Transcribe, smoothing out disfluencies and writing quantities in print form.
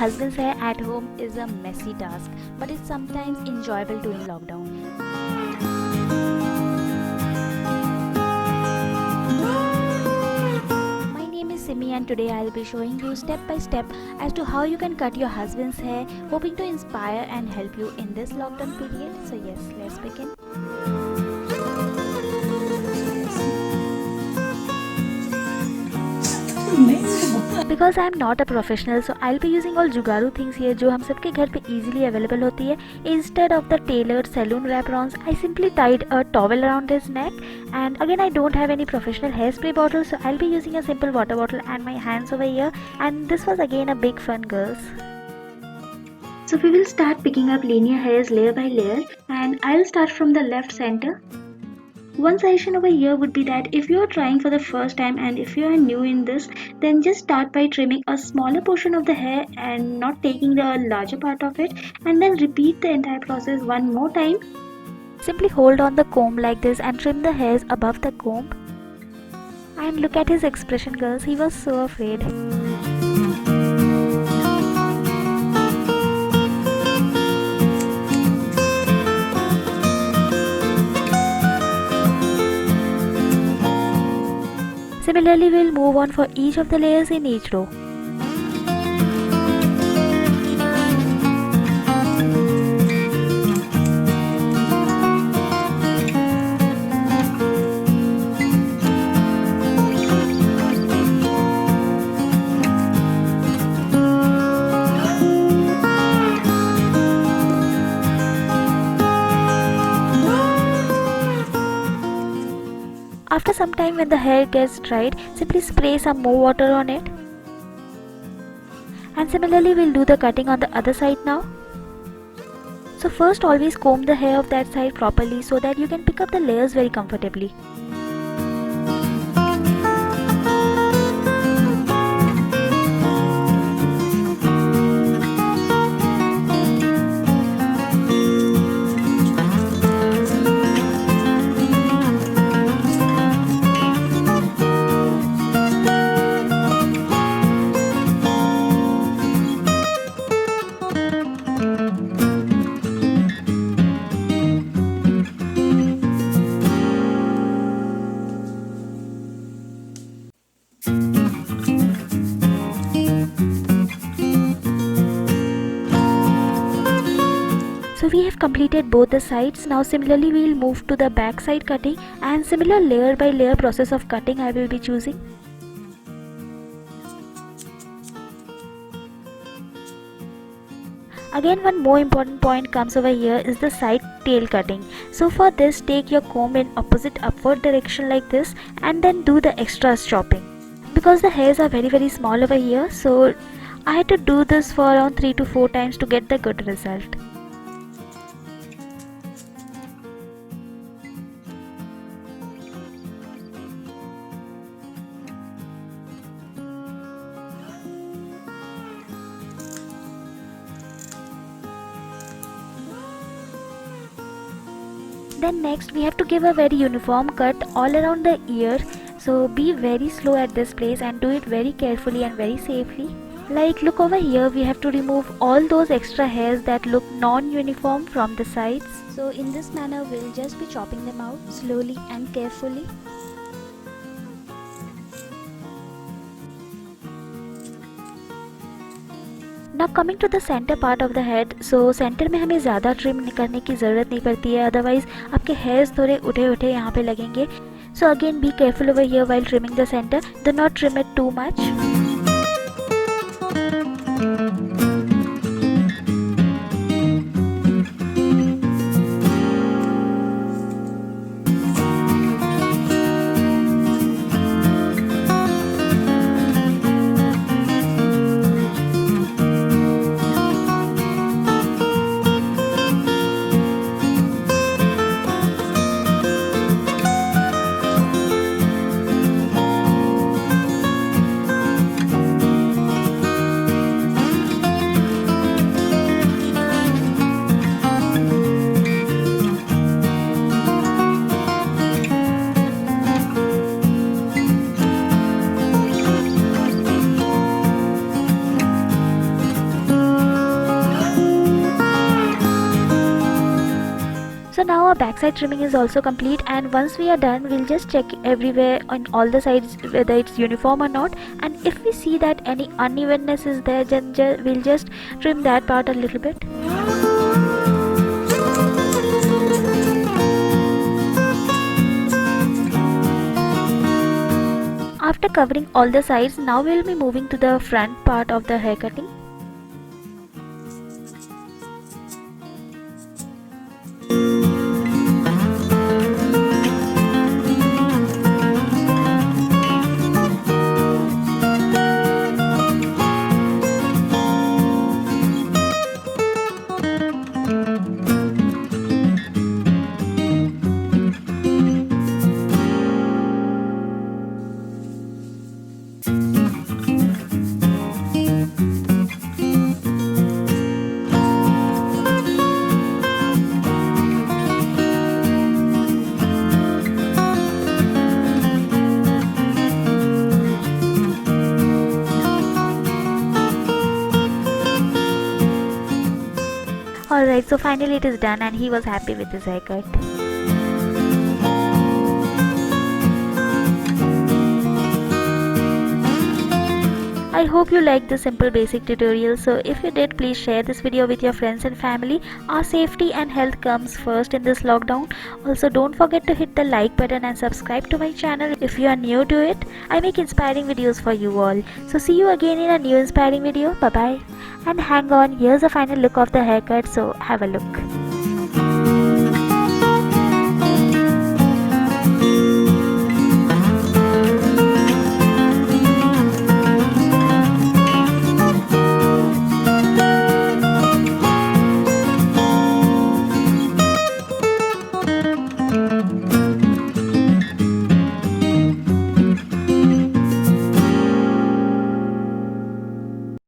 husband's hair at home is a messy task, but it's sometimes enjoyable too in lockdown. My name is Simi and today I'll be showing you step by step as to how you can cut your husband's hair, hoping to inspire and help you in this lockdown period. So yes, let's begin. Because I am not a professional, so I'll be using all जुगाड़ू things here जो हम सबके घर पे easily available होती है. Instead of the tailored salon wrap-ons, I simply tied a towel around his neck. And again, I don't have any professional hairspray bottle, so I'll be using a simple water bottle and my hands over here. And this was again a big fun, girls. So we will start picking up linear hairs layer by layer, and I'll start from the left center. One suggestion over here would be that if you are trying for the first time and if you are new in this, then just start by trimming a smaller portion of the hair and not taking the larger part of it, and then repeat the entire process one more time. Simply hold on the comb like this and trim the hairs above the comb. And look at his expression, girls, he was so afraid. Similarly, we'll move on for each of the layers in each row. After some time, when the hair gets dried, simply spray some more water on it. And similarly, we'll do the cutting on the other side now. So first, always comb the hair of that side properly so that you can pick up the layers very comfortably. So we have completed both the sides. Now similarly we will move to the back side cutting, and similar layer by layer process of cutting I will be choosing. Again, one more important point comes over here is the side tail cutting. So for this, take your comb in opposite upward direction like this and then do the extra chopping. Because the hairs are very small over here, so I had to do this for around 3 to 4 times to get the good result. Then next we have to give a very uniform cut all around the ear. So be very slow at this place and do it very carefully and very safely. Like look over here, we have to remove all those extra hairs that look non-uniform from the sides. So in this manner we'll just be chopping them out slowly and carefully. Now coming to the center part of the head, so center में हमें ज़्यादा trim करने की ज़रूरत नहीं पड़ती है, otherwise आपके hairs थोड़े उठे उठे यहाँ पे लगेंगे. So again be careful over here while trimming the center. Do not trim it too much. So now our backside trimming is also complete, and once we are done, we'll just check everywhere on all the sides whether it's uniform or not, and if we see that any unevenness is there, then we'll just trim that part a little bit. After covering all the sides, now we'll be moving to the front part of the hair cutting. Alright, so finally it is done and he was happy with his haircut. I hope you liked the simple basic tutorial. So if you did, please share this video with your friends and family. Our safety and health comes first in this lockdown. Also, don't forget to hit the like button and subscribe to my channel if you are new to it. I make inspiring videos for you all. So see you again in a new inspiring video. Bye bye. And hang on, here's a final look of the haircut, so have a look.